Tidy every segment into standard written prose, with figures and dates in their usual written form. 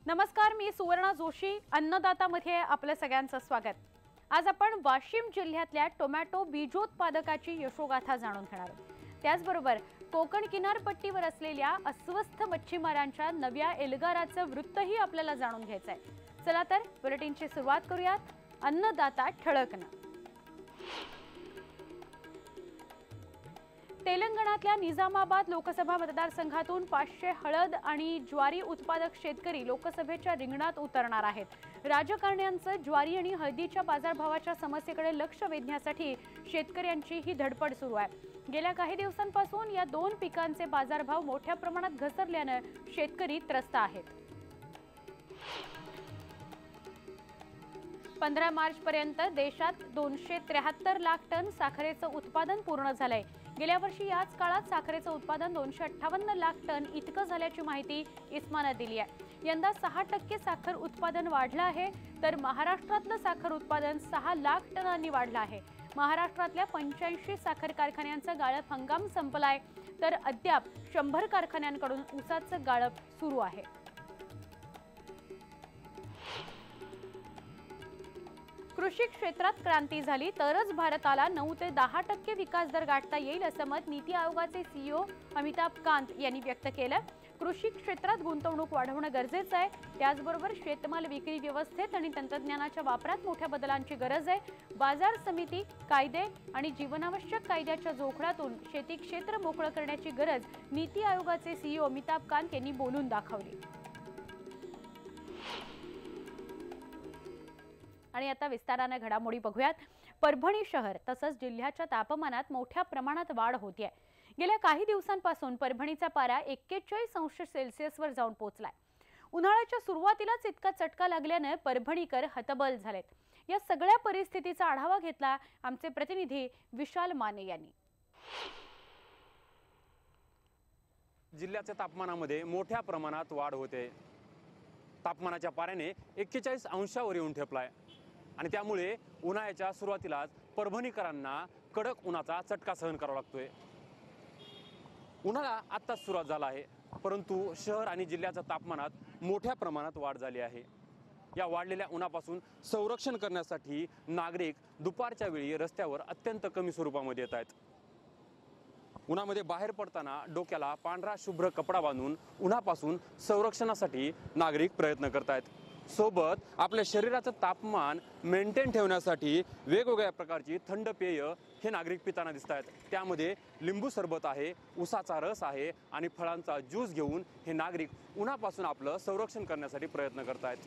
नमस्कार, मी सुवर्णा जोशी. अन्नदातामध्ये आपलं सगळ्यांचं स्वागत. आज आपण वाशिम जिल्ह्यातल्या टोमॅटो बीजोत्पादकाची यशोगाथा जाणून घेणार आहोत. त्याचबरोबर कोकण किनारपट्टीवर असलेल्या अस्वस्थ मच्छीमारांच्या नव्या एल्गाराचं वृत्तही आपल्याला जाणून घ्यायचं आहे. चला तर बुलेटिनची सुरुवात करूयात. अन्नदाता ठळकना. तेलंगणातल्या निजामाबाद लोकसभा मतदारसंघातून 500 हळद आणि ज्वारी उत्पादक शेतकरी लोकसभेच्या रिंगणात उतरणार आहेत. राजकारण्यांचं ज्वारी आणि हळदीच्या बाजारभावाच्या समस्येकडे लक्ष वेधण्यासाठी शेतकऱ्यांची ही धडपड सुरू आहे. गेल्या काही दिवसांपासून या दोन पिकांचे बाजारभाव मोठ्या प्रमाणात घसरल्याने शेतकरी त्रस्त आहेत. 15 मार्च पर्यंत देशात 273 लाख टन साखरेचं उत्पादन पूर्ण झालंय. गेल्या वर्षी याच काळात साखरेचं उत्पादन 258 लाख टन इतकं झाल्याची माहिती इस्मानं दिली आहे. यंदा 6% साखर उत्पादन वाढलं आहे, तर महाराष्ट्रातलं साखर उत्पादन 6 लाख टनांनी वाढलं आहे. महाराष्ट्रातल्या 85 साखर कारखान्यांचा गाळप हंगाम संपलाय, तर अद्याप 100 कारखान्यांकडून ऊसाचं गाळप सुरू आहे. कृषी क्षेत्रात क्रांती झाली तरच भारताला 9 ते 10% विकास दर गाठता येईल, असं मत नीती आयोगाचे सीईओ अमिताभ कांत यांनी व्यक्त केलं. कृषी क्षेत्रात गुंतवणूक वाढवणं गरजेचं आहे. त्याचबरोबर शेतमाल विक्री व्यवस्थेत आणि तंत्रज्ञानाच्या वापरात मोठ्या बदलांची गरज आहे. बाजार समिती, कायदे आणि जीवनावश्यक कायद्याच्या जोखडातून शेती क्षेत्र मोकळं करण्याची गरज नीती आयोगाचे सीईओ अमिताभ कांत यांनी बोलून दाखवली. आणि आता विस्ताराने घडामोडी बघूयात. परभणी शहर तसंच जिल्ह्याच्या तापमानात मोठ्या प्रमाणात वाढ होतीये. गेल्या काही दिवसांपासून परभणीचा पारा 41 अंश सेल्सिअसवर जाऊन पोहोचलाय. उन्हाळ्याच्या सुरुवातीलाच इतका चटका लागल्याने परभणीकर हतबल झालेत. या सगळ्या परिस्थितीचा आढावा घेतला आमचे प्रतिनिधी विशाल माने यांनी. जिल्ह्याच्या तापमानामध्ये मोठ्या प्रमाणात वाढ होते. तापमानाच्या पाऱ्याने 41 अंशावर येऊन ठेपलाय आणि त्यामुळे उन्हाळ्याच्या सुरुवातीलाच परभणीकरांना कडक उन्हाचा चटका सहन करावा लागतोय. उन्हाळा आत्ताच सुरुवात झाला आहे, परंतु शहर आणि जिल्ह्याच्या तापमानात मोठ्या प्रमाणात वाढ झाली आहे. या वाढलेल्या उन्हापासून संरक्षण करण्यासाठी नागरिक दुपारच्या वेळी रस्त्यावर अत्यंत कमी स्वरूपामध्ये येत आहेत. उन्हामध्ये बाहेर पडताना डोक्याला पांढरा शुभ्र कपडा बांधून उन्हापासून संरक्षणासाठी नागरिक प्रयत्न करत आहेत. सोबत आपल्या शरीराचं तापमान मेंटेन ठेवण्यासाठी वेगवेगळ्या प्रकारची थंड पेय हे नागरिक पिताना दिसत आहेत. त्यामध्ये लिंबू सरबत आहे, उसाचा रस आहे आणि फळांचा ज्यूस घेऊन हे नागरिक उन्हापासून आपलं संरक्षण करण्यासाठी प्रयत्न करत आहेत.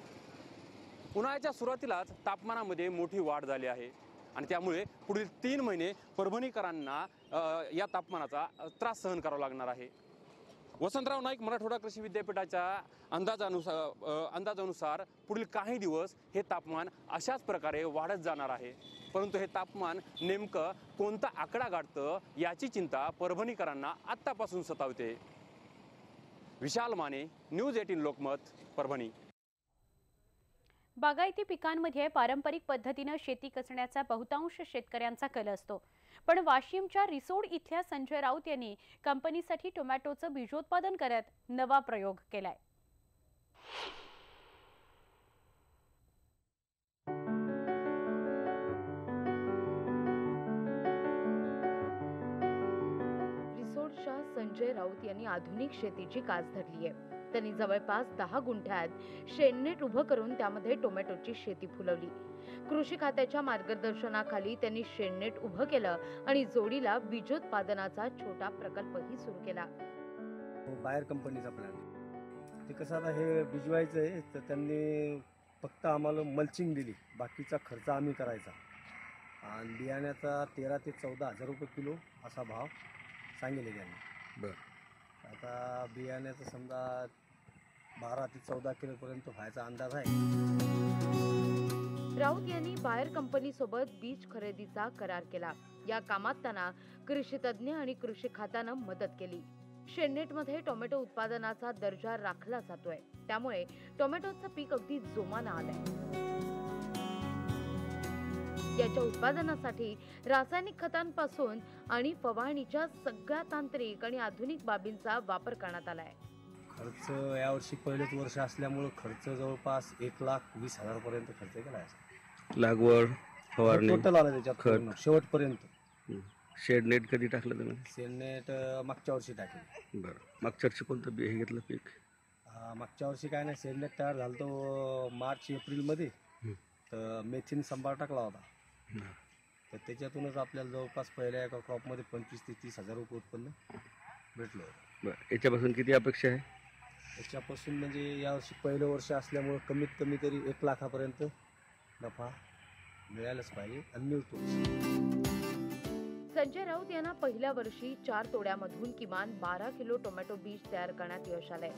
उन्हाळ्याच्या सुरुवातीलाच तापमानामध्ये मोठी वाढ झाली आहे आणि त्यामुळे पुढील 3 महिने परभणीकरांना या तापमानाचा त्रास सहन करावा लागणार आहे. वसंतराव नाईक मराठवाडा कृषी विद्यापीठाच्या अंदाजानुसार पुढील काही दिवस हे तापमान अशाच प्रकारे वाढत जाणार आहे. परंतु हे तापमान नेमकं कोणता आकडा गाठतं याची चिंता परभणीकरांना आत्तापासून सतावते. विशाल माने, न्यूज 18 लोकमत, परभणी. बागायती पिकांमध्ये पारंपरिक पद्धतीने शेती करण्याचा बहुतांश शेतकऱ्यांचा कल असतो. पण वाशिमच्या रिसोड इथल्या संजय राऊत यांनी कंपनीसाठी टोमॅटोचं बीजोत्पादन करत नवा प्रयोग केलाय. रिसोडच्या संजय राऊत यांनी आधुनिक शेतीची कास धरली आहे. त्यांनी जवळपास 10 गुंठ्यात शेणनेट उभं करून त्यामध्ये टोमॅटोची शेती फुलवली. कृषी खात्याच्या मार्गदर्शनाखाली त्यांनी शेणनेट उभं केलं आणि जोडीला बीजोत्पादनाचा छोटा प्रकल्पही सुरू केला. बायर कंपनीचा प्लॅन ते कसं आता हे भिजवायचं आहे, तर त्यांनी फक्त आम्हाला मल्चिंग दिली, बाकीचा खर्च आम्ही करायचा. आणि बियाण्याचा 13 ते 14 हजार रुपये किलो असा भाव सांगितले त्यांनी. बरं, आता बियाण्याचा समजा 12 ते 14 किलोपर्यंत व्हायचा अंदाज आहे. राऊत यांनी बायर कंपनी सोबत बीज खरेदीचा करार केला. या कामात त्यांना कृषी तज्ञ आणि कृषी खात्यानं मदत केली. शेणनेटमध्ये टोमॅटो उत्पादनाचा दर्जा राखला जातोय, त्यामुळे टोमॅटोचं पीक अगदी जोमानं आलंय. याच्या उत्पादनासाठी रासायनिक खतांपासून आणि फवारणीच्या सगळ्या तांत्रिक आणि आधुनिक बाबींचा वापर करण्यात आलाय. खर्च यावर्षी पहिलेच वर्ष असल्यामुळं खर्च जवळपास 1,20,000 खर्च केला आहे. लागवड फवारणी टोटल आला त्याच्यात खत. पूर्ण शेवटपर्यंत. शेड नेट कधी टाकलं तुम्ही? सेलनेट मागच्या वर्षी टाकले. बरं, मागच्या वर्षी कोणतं बी हे घेतलं पीक? मागच्या वर्षी काय नाही, सेलनेट तयार झालं तो मार्च एप्रिलमध्ये. तर मेथीन संभार टाकला होता. तर त्याच्यातूनच आपल्याला जवळपास पहिल्या एका क्रॉपमध्ये 25,000 ते 30,000 रुपये उत्पन्न भेटलं. बरं, याच्यापासून किती अपेक्षा आहे? त्याच्यापासून म्हणजे यावर्षी पहिलं वर्ष असल्यामुळं कमीत कमी तरी 1,00,000पर्यंत नफा मिळायलाच पाहिजे आणि मिळतो. संजय राऊत यांना पहिल्या वर्षी 4 तोड्यामधून किमान 12 किलो टोमॅटो बीज तयार करण्यात यश आलंय.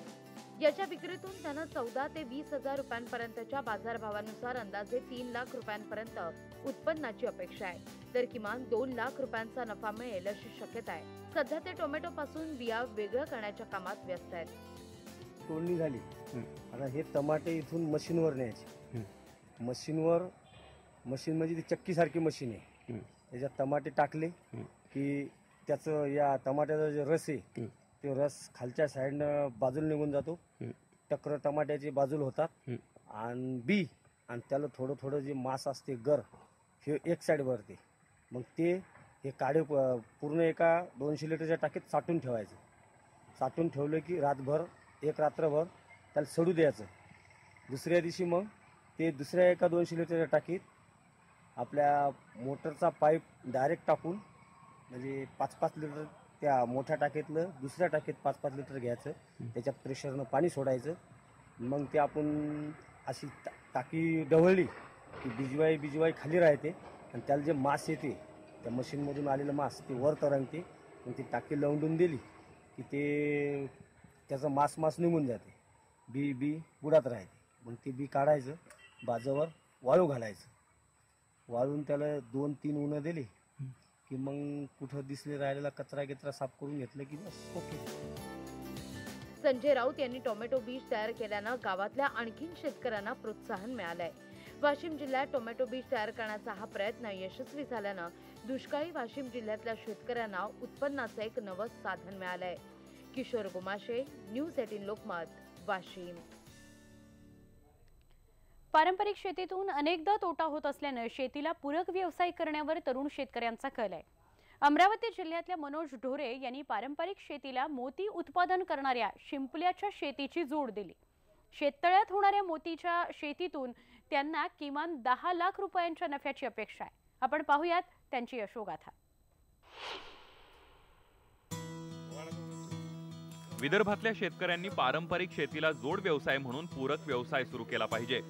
याच्या विक्रीतून त्यांना 14 ते 20,000 रुपयांपर्यंतच्या बाजारभावानुसार अंदाजे 3 लाख रुपयांपर्यंत उत्पन्नाची अपेक्षा आहे. तर किमान 2 लाख रुपयांचा नफा मिळेल अशी शक्यता आहे. सध्या ते टोमॅटो पासून बिया वेगळं करण्याच्या कामात व्यस्त आहेत. तोडणी झाली, आता हे टमाटे इथून मशीनवर न्यायचे. मशीन म्हणजे ती चक्कीसारखी मशीन आहे. त्याच्यात टमाटे टाकले की त्याचं या टमाट्याचा जे रस आहे ते रस खालच्या साईडनं बाजूला निघून जातो. टक्कर टमाट्याची बाजूला होतात आणि बी आणि त्याला थोडं थोडं जे मांस असते गर हे एक साईड भरते. मग ते हे काढे पूर्ण एका 200 लिटरच्या टाकीत साठवून ठेवायचं. साठवून ठेवलं की एक रात्रभर त्याला सडू द्यायचं. दुसऱ्या दिवशी मग ते दुसऱ्या एका 200 लिटरच्या टाकीत आपल्या मोटरचा पाईप डायरेक्ट टाकून म्हणजे 5-5 लिटर त्या मोठ्या टाकीतलं दुसऱ्या टाकीत 5-5 लिटर घ्यायचं. त्याच्यात प्रेशरनं पाणी सोडायचं. मग ते आपण अशी टाकी ढवळली की बिजवाई खाली राहते आणि त्याला जे मांस येते त्या मशीनमधून आलेलं मांस ते वर तरंगते. मग ती टाकी लवंडून दिली की ते त्याचं मांस निघून जाते. बी बुडात राहते. मग ते बी काढायचं, बाजावर वाळू घालायचं. वाळून त्याला 2-3 उन्हं दिली की मग कुठं दिसले राहिलेला कचरा साफ करून घेतलं की बस ओके. संजय राऊत यांनी टोमॅटो बीज तयार केल्यानं गावातल्या आणखीन शेतकऱ्यांना प्रोत्साहन मिळालंय. वाशिम जिल्ह्यात टोमॅटो बीज तयार करण्याचा हा प्रयत्न यशस्वी झाल्यानं दुष्काळी वाशिम जिल्ह्यातल्या शेतकऱ्यांना उत्पन्नाचं एक नवं साधन मिळालंय. किशोर गुमाशे, न्यूज 18 लोकमत, वाशिम. पारंपरिक शेतीतून अनेकदा तोटा होत असल्यानं शेतीला पूरक व्यवसाय करण्यावर तरुण शेतकऱ्यांचा कल आहे. अमरावती जिल्ह्यातल्या मनोज ढोरे यांनी पारंपरिक शेतीला मोती उत्पादन करणाऱ्या शिंपल्याच्या शेतीची जोड दिली. शेततळ्यात होणाऱ्या मोतीच्या शेतीतून त्यांना किमान 10 लाख रुपयांच्या नफ्याची अपेक्षा आहे. आपण पाहूयात त्यांची यशोगाथा. विदर्भातल्या शेतकऱ्यांनी पारंपरिक शेतीला जोड व्यवसाय म्हणून पूरक व्यवसाय सुरू केला पाहिजे.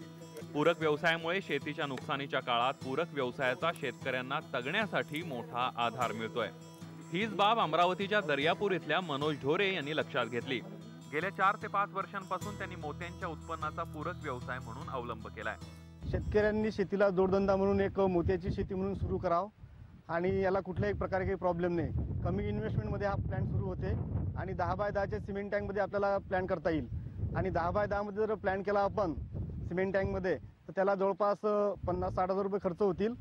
पूरक व्यवसायामुळे शेतीच्या नुकसानीच्या काळात पूरक व्यवसायाचा शेतकऱ्यांना तगण्यासाठी मोठा आधार मिळतोय. हीच बाब अमरावतीच्या दर्यापूर इथल्या मनोज ढोरे यांनी लक्षात घेतली. गेल्या 4 ते 5 वर्षांपासून त्यांनी मोत्यांच्या उत्पन्नाचा पूरक व्यवसाय म्हणून अवलंब केलाय. शेतकऱ्यांनी शेतीला जोडधंदा म्हणून एक मोत्याची शेती म्हणून सुरू करावं आणि याला कुठल्याही प्रकारे काही प्रॉब्लेम नाही. कमी इन्व्हेस्टमेंटमध्ये हा प्लॅन सुरू होते आणि 10 बाय 10च्या सिमेंट टँकमध्ये आपल्याला प्लॅन करता येईल. आणि 10 बाय 10मध्ये जर प्लॅन केला आपण सिमेंट टँकमध्ये तर त्याला जवळपास 50-60 हजार रुपये खर्च होतील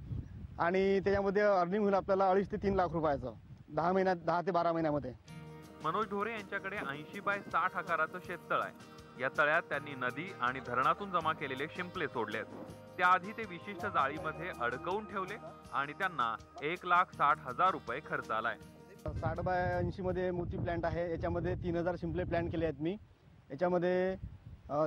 आणि त्याच्यामध्ये अर्निंग होईल आपल्याला 2.5 ते 3 लाख रुपयाचं 10 ते 12 महिन्यामध्ये. मनोज ढोरे यांच्याकडे 80 बाय 60 आकाराचं शेततळ आहे. या तळ्यात त्यांनी नदी आणि धरणातून जमा केलेले शिंपले सोडलेत. त्याआधी ते विशिष्ट जाळीमध्ये अडकवून ठेवले आणि त्यांना 1,60,000 रुपये खर्च आलाय. 60 बाय 80 मध्ये मोती प्लॅन्ट आहे. याच्यामध्ये 3000 शिंपले प्लॅन केले आहेत मी. याच्यामध्ये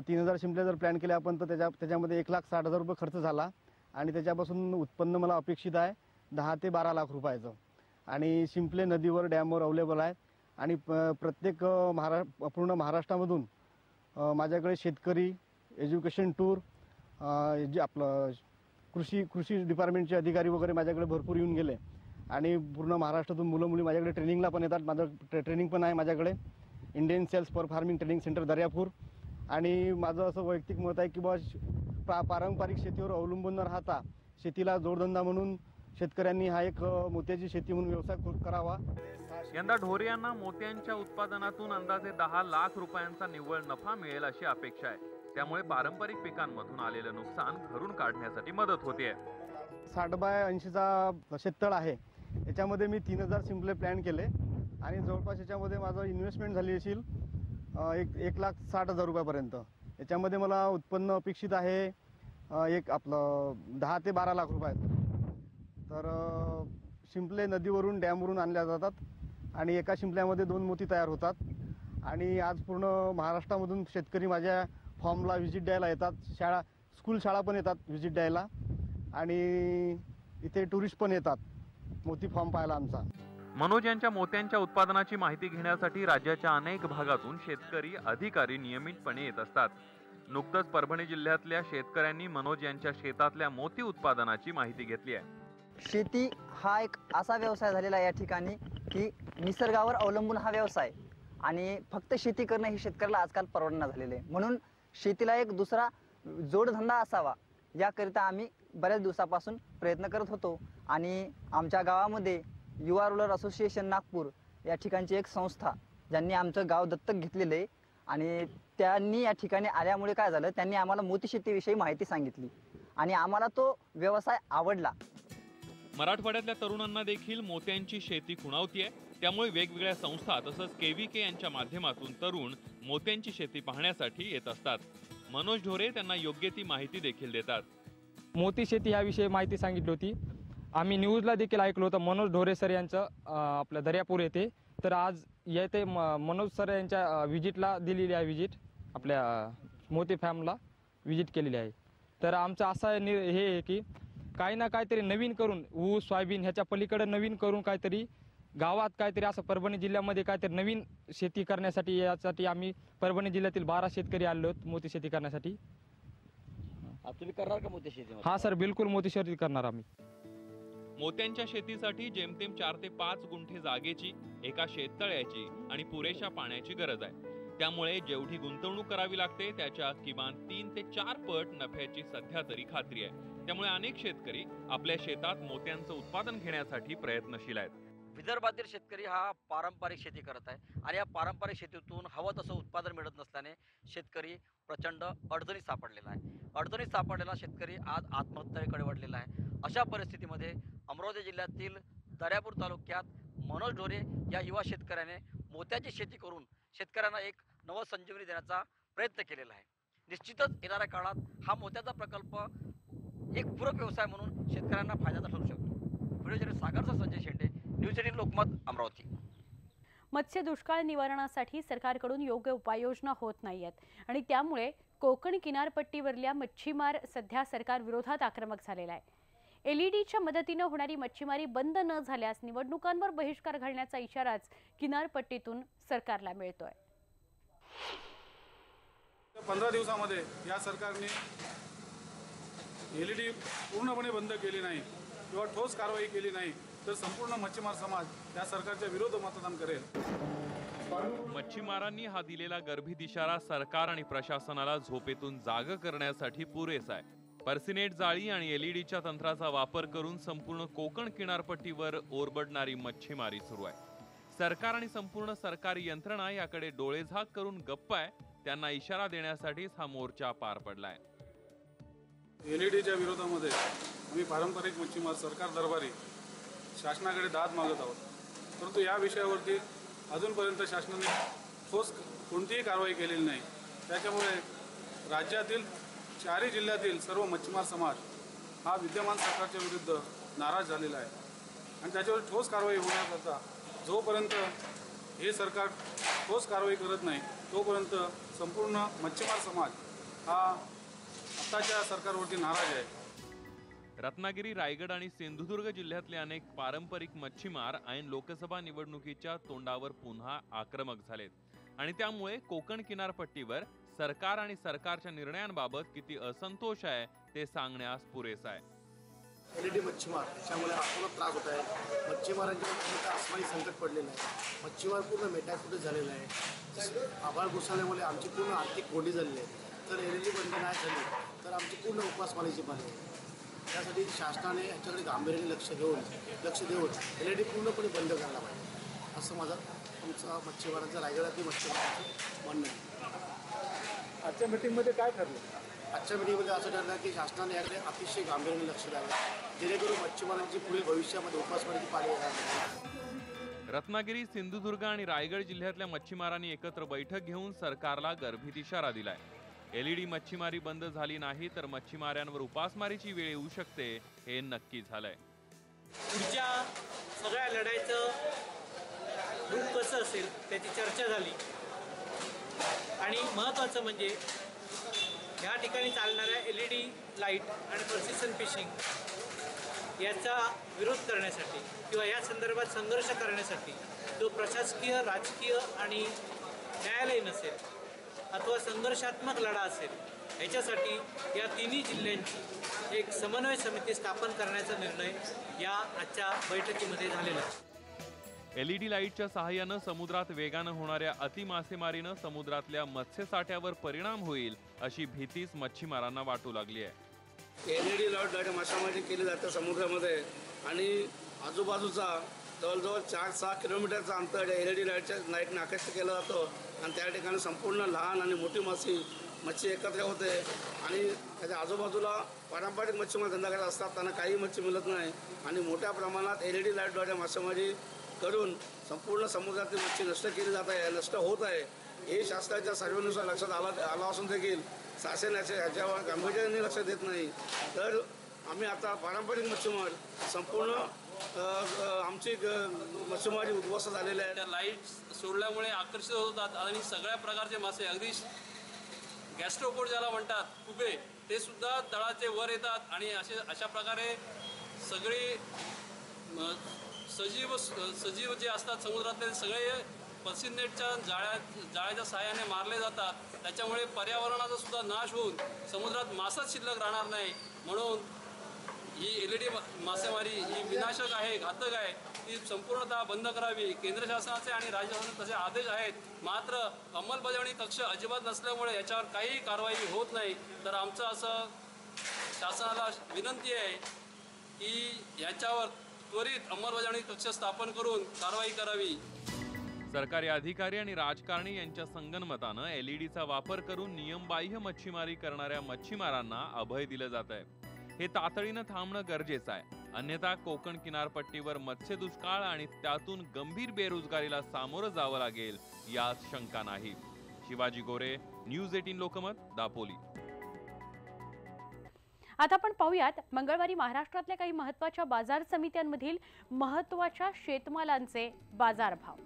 3000 शिंपले जर प्लॅन केले आपण तर त्याच्यामध्ये 1,60,000 रुपये खर्च झाला आणि त्याच्यापासून उत्पन्न मला अपेक्षित आहे 10 ते 12 लाख रुपयाचं. आणि शिंपले नदीवर डॅमवर अवेलेबल आहेत आणि प्रत्येक पूर्ण महाराष्ट्रामधून माझ्याकडे शेतकरी, एज्युकेशन टूर, जे आपलं कृषी डिपार्टमेंटचे अधिकारी वगैरे माझ्याकडे भरपूर येऊन गेले आणि पूर्ण महाराष्ट्रातून मुलं मुली माझ्याकडे ट्रेनिंगला पण येतात. माझं ट्रेनिंग पण आहे माझ्याकडे Indian sales for farming training center Daryapur. आणि माझं असं वैयक्तिक मत आहे की बा पारंपरिक शेतीवर अवलंबून न राहता शेतीला जोडधंदा म्हणून शेतकऱ्यांनी हा एक मोत्याची शेती म्हणून व्यवसाय करावा. यंदा ढोरे यांना मोत्यांच्या उत्पादनातून अंदाजे 10 लाख रुपयांचा निव्वळ नफा मिळेल अशी अपेक्षा आहे. त्यामुळे पारंपरिक पिकांमधून आलेलं नुकसान भरून काढण्यासाठी मदत होते. 60 बाय 80चा शेततळ आहे. याच्यामध्ये मी 3000 शिंपले प्लॅन केले आणि जवळपास याच्यामध्ये माझं इन्व्हेस्टमेंट झाली असेल 1,60,000 रुपयापर्यंत. याच्यामध्ये मला उत्पन्न अपेक्षित आहे एक आपलं 10 ते 12 लाख रुपये. तर शिंपले नदीवरून डॅमवरून आणल्या जातात आणि एका शिंपल्यामध्ये 2 मोती तयार होतात. आणि आज पूर्ण महाराष्ट्रामधून शेतकरी माझ्या फॉर्मला व्हिजिट द्यायला येतात. स्कूल शाळा पण येतात व्हिजिट द्यायला आणि इथे टुरिस्ट पण येतात मोती फॉर्म पाहायला आमचा. मनोज यांच्या मोत्यांच्या उत्पादनाची माहिती घेण्यासाठी राज्याच्या अनेक भागातून शेतकरी अधिकारी नियमितपणे येत असतात. नुकतंच परभणी जिल्ह्यातल्या शेतकऱ्यांनी मनोज यांच्या शेतातल्या मोती उत्पादनाची माहिती घेतली आहे. शेती हा एक असा व्यवसाय झालेला आहे या ठिकाणी की निसर्गावर अवलंबून हा व्यवसाय आणि फक्त शेती करणं हे शेतकऱ्याला आजकाल परवडणार झालेलं आहे. म्हणून शेतीला एक दुसरा जोडधंदा असावा याकरिता आम्ही बऱ्याच दिवसापासून प्रयत्न करत होतो. आणि आमच्या गावामध्ये युवा रुरल असोसिएशन नागपूर या ठिकाणची एक संस्था ज्यांनी आमचं गाव दत्तक घेतलेलं आहे आणि त्यांनी या ठिकाणी आल्यामुळे काय झालं, त्यांनी आम्हाला मोती शेतीविषयी माहिती सांगितली आणि आम्हाला तो व्यवसाय आवडला. मराठवाड्यातल्या तरुणांना देखील मोत्यांची शेती खुणावतीये. त्यामुळे वेगवेगळ्या संस्था तसंच KVK यांच्या माध्यमातून तरुण मोत्यांची शेती पाहण्यासाठी येत असतात. मनोज ढोरे त्यांना योग्य ती माहिती देखील देतात. मोती शेती ह्याविषयी माहिती सांगितली होती. आम्ही न्यूजला देखील ऐकलं होतं मनोज ढोरे सर यांचं आपल्या दर्यापूर येथे. तर आज येथे मनोज सर यांच्या व्हिजिटला दिलेली आहे. व्हिजिट आपल्या मोती फॅर्मला व्हिजिट केलेली आहे. तर आमचं असं हे आहे की काही ना काहीतरी नवीन करून ऊस सोयाबीन ह्याच्या पलीकडे नवीन करून काहीतरी गावात काहीतरी असं परभणी जिल्ह्यामध्ये काहीतरी नवीन शेती करण्यासाठी यासाठी आम्ही परभणी जिल्ह्यातील 12 शेतकरी आलो आहोत मोती शेती करण्यासाठी. तुम्ही करणार का मोती शेती? हा सर, बिलकुल मोती शेती करणार आम्ही. मोत्यांच्या शेतीसाठी जेमतेम 4 ते 5 गुंठे जागेची, एका शेततळ्याची आणि पुरेशा पाण्याची गरज आहे. त्यामुळे जेवढी गुंतवणूक करावी लागते त्याच्या किमान 3 ते 4 पट नफ्याची सध्या तरी खात्री आहे. त्यामुळे अनेक शेतकरी आपल्या शेतात मोत्यांचं उत्पादन घेण्यासाठी प्रयत्नशील आहेत. विदर्भातील शेतकरी हा पारंपरिक शेती करत आहे आणि या पारंपरिक शेतीतून हवं तसं उत्पादन मिळत नसल्याने शेतकरी प्रचंड अडचणीत सापडलेला आहे. अडचणीत सापडलेला शेतकरी आज आत्महत्येकडे वळलेला आहे. अशा परिस्थितीमध्ये अमरावती जिल्ह्यातील दर्यापूर तालुक्यात मनोज ढोरे या युवा शेतकऱ्याने मोत्याची शेती करून शेतकऱ्यांना एक नवसंजीवनी देण्याचा प्रयत्न केलेला आहे. निश्चितच येणाऱ्या काळात हा मोत्याचा प्रकल्प एक पूरक व्यवसाय म्हणून शेतकऱ्यांना फायद्याचा ठरू शकतो. व्हिडिओ जर्नलिस्ट सागरचा संजय शेंडे, न्यूज 18 लोकमत, अमरावती. मत्स्य दुष्काळ निवारणासाठी सरकारकडून योग्य उपाययोजना होत नाहीयेत आणि त्यामुळे कोकण किनारपट्टीवरल्या मच्छीमार सध्या सरकार विरोधात आक्रमक झालेला आहे. LEDच्या मदतीनं होणारी मच्छीमारी बंद न झाल्यास निवडणुकांवर बहिष्कार घालण्याचा इशाराच किनारपट्टीतून सरकारला मिळतोय. 15 दिवसामध्ये या सरकारने LED पूर्णपणे बंद केली नाही किंवा ठोस कारवाई केली नाही तर संपूर्ण मच्छीमार समाज या सरकारच्या विरोधात मतदान करेल. मच्छीमारांनी हा दिलेला गर्भित इशारा सरकार आणि प्रशासनाला झोपेतून जाग करण्यासाठी पुरेसा आहे. पर्सिनेट जाळी आणि LEDच्या तंत्राचा वापर करून संपूर्ण कोकण किनारपट्टीवर ओरबडणारी मच्छीमारी सुरू आहे. सरकार आणि संपूर्ण सरकारी यंत्रणा याकडे डोळेझाक करून गप्प आहे. त्यांना इशारा देण्यासाठीच हा मोर्चा पार पडलाय. LEDच्या विरोधामध्ये आम्ही पारंपरिक मच्छीमार सरकार दरबारी शासनाकडे दाद मागत आहोत. परंतु या विषयावरती अजूनपर्यंत शासनाने ठोस कोणतीही कारवाई केलेली नाही. त्याच्यामुळे राज्यातील 4 जिल्ह्यातील सर्व मच्छीमार समाज हा विद्यमान सरकारच्या विरुद्ध नाराज झालेला आहे आणि त्याच्यावर ठोस कारवाई होण्याकरता जोपर्यंत हे सरकार ठोस कारवाई करत नाही तोपर्यंत संपूर्ण मच्छीमार समाज हा आताच्या सरकारवरती नाराज आहे. रत्नागिरी, रायगड आणि सिंधुदुर्ग जिल्ह्यातले अनेक पारंपरिक मच्छीमार ऐन लोकसभा निवडणुकीच्या तोंडावर पुन्हा आक्रमक झालेत आणि त्यामुळे कोकण किनारपट्टीवर सरकार आणि सरकारच्या निर्णयांबाबत किती असंतोष आहे ते सांगण्यास पुरेसा आहे. LED मच्छीमार त्याच्यामुळे आपल्याला त्रास होत आहे. मच्छीमारांच्या मोठं आसमानी संकट पडलेलं आहे. मच्छीमार पूर्ण मेटाकुटीस झालेला आहे. आभाळ कोसळल्यामुळे आमची पूर्ण आर्थिक कोंडी झालेली आहे. तर LED बंद नाही झाली तर आमची पूर्ण उपासमारीची पाळी आहे. त्यासाठी शासनाने याच्याकडे गांभीर्याने लक्ष देऊन LED पूर्णपणे बंद करायला पाहिजे असं माझं आमचा मच्छीमारांचं रायगडातील मच्छीमारांचं म्हणणं आहे. आजच्या मीटिंगमध्ये काय ठरलं? आजच्या मीटिंगमध्ये असं ठरलं की शासनाने याकडे अतिशय गांभीर्याने लक्ष द्यावं जेणेकरून मच्छीमारांची पुढील भविष्यामध्ये उपासमारीची पाळी येणार नाही. रत्नागिरी, सिंधुदुर्ग आणि रायगड जिल्ह्यातल्या मच्छीमारांनी एकत्र बैठक घेऊन सरकारला गर्भित इशारा दिलाय. LED मच्छीमारी बंद झाली नाही तर मच्छीमारांवर उपासमारीची वेळ येऊ शकते, हे नक्की झालंय. पुढच्या सगळ्या लढाईचं रूप कसं असेल त्याची चर्चा झाली आणि महत्त्वाचं म्हणजे ह्या ठिकाणी चालणाऱ्या LED लाईट आणि पर्सिस्टंट फिशिंग याचा विरोध करण्यासाठी किंवा या संदर्भात संघर्ष करण्यासाठी जो प्रशासकीय, राजकीय आणि न्यायालयीन असेल अथवा संघर्षात्मक लढा असेल, ह्याच्यासाठी या तिन्ही जिल्ह्यांची एक समन्वय समिती स्थापन करण्याचा निर्णय या आजच्या बैठकीमध्ये झालेला आहे. LED लाईटच्या सहाय्यानं समुद्रात वेगानं होणाऱ्या अतिमासेमारीनं समुद्रातल्या मत्स्यसाठ्यावर परिणाम होईल अशी भीतीच मच्छीमारांना वाटू लागली आहे. LED लाईट मासेमारी केली जाते समुद्रामध्ये आणि आजूबाजूचा जवळजवळ 4-6 किलोमीटरचा अंतर LED लाईटने आकर्षित केलं जातं आणि त्या ठिकाणी संपूर्ण लहान आणि मोठी मच्छी एकत्र होते आणि त्याच्या आजूबाजूला पारंपरिक मच्छीमार धंदा करत असतात, त्यांना काही मच्छी मिळत नाही आणि मोठ्या प्रमाणात LED लाईटद्वारे मासेमारी करून संपूर्ण समुद्रातील मच्छी नष्ट केली जात आहे, नष्ट होत आहे. हे शासनाच्या सर्वेनुसार लक्षात आला असून देखील शासन याच्यावर गांभीर्याने लक्ष देत नाही. तर आम्ही आता पारंपरिक मच्छीमार संपूर्ण आमची मच्छीमारी उद्ध्वस्त झालेली आहे. त्या लाईट सोडल्यामुळे आकर्षित होतात आणि सगळ्या प्रकारचे मासे, अगदी गॅस्ट्रोपोड ज्याला म्हणतात, कुबे, ते सुद्धा तळाचे वर येतात आणि अशा प्रकारे सगळे सजीव जे असतात समुद्रातले सगळे पर्सिनेटच्या जाळ्याच्या सहाय्याने मारले जातात. त्याच्यामुळे पर्यावरणाचा सुद्धा नाश होऊन समुद्रात मासाच शिल्लक राहणार नाही. म्हणून ही LED मासेमारी ही विनाशक आहे, घातक आहे, ती संपूर्णतः बंद करावी. केंद्र शासनाचे आणि राज्य शासनाचे तसे आदेश आहेत, मात्र अंमलबजावणी कक्ष अजिबात नसल्यामुळे याच्यावर काही कारवाई होत नाही. तर आमचं असं शासनाला विनंती आहे की याच्यावर त्वरित अंमलबजावणी कक्ष स्थापन करून कारवाई करावी. सरकारी अधिकारी आणि राजकारणी यांच्या संगनमतानं LEDचा वापर करून नियमबाह्य मच्छीमारी करणाऱ्या मच्छीमारांना अभय दिलं जात आहे. हे तातडीनं थांबणं गरजेचं आहे, अन्यथा कोकण किनारपट्टीवर मत्स्य दुष्काळ आणि त्यातून गंभीर बेरोजगारीला सामोरं जावं लागेल यात शंका नाही. शिवाजी गोरे, न्यूज 18 लोकमत, दापोली. आता आपण पाहूयात मंगळवारी महाराष्ट्रातल्या काही महत्त्वाच्या बाजार समित्यांमधील महत्त्वाच्या शेतमालांचे बाजारभाव.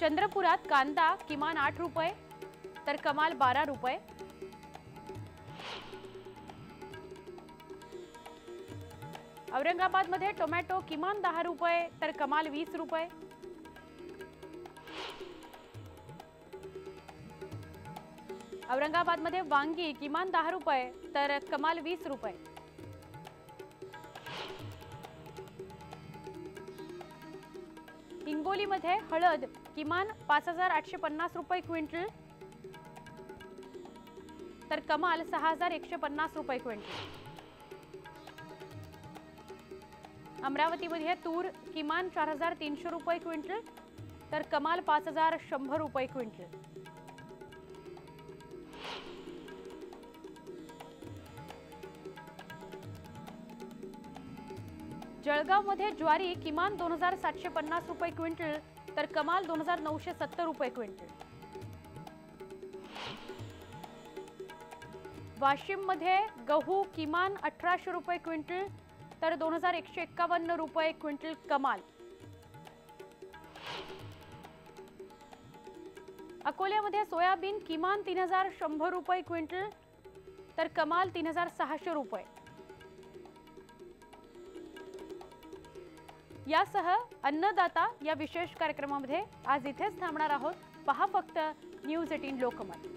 चंद्रपुरात कांदा किमान 8 रुपये तर कमाल 12 रुपये. औरंगाबादमध्ये टोमॅटो किमान 10 रुपये तर कमाल 20 रुपये. औरंगाबादमध्ये वांगी किमान 10 रुपये तर कमाल 20 रुपये. हिंगोलीमध्ये हळद किमान 5,850 रुपये क्विंटल तर कमाल 6,150 रुपये क्विंटल. अमरावतीमध्ये तूर किमान 4,300 रुपये क्विंटल तर कमाल 5,100 रुपये क्विंटल. जळगावमध्ये ज्वारी किमान 2,750 रुपये क्विंटल तर कमाल 2,970 रुपये क्विंटल. वाशिममध्ये गहू किमान 1,800 रुपये क्विंटल तर 2,151 रुपये क्विंटल कमाल. अकोल्यामध्ये सोयाबीन किमान 3,100 रुपये क्विंटल तर कमाल 3,600 रुपये. यासह अन्नदाता या विशेष कार्यक्रमामध्ये आज इथेच थांबणार आहोत. पहा फक्त न्यूज 18 लोकमत.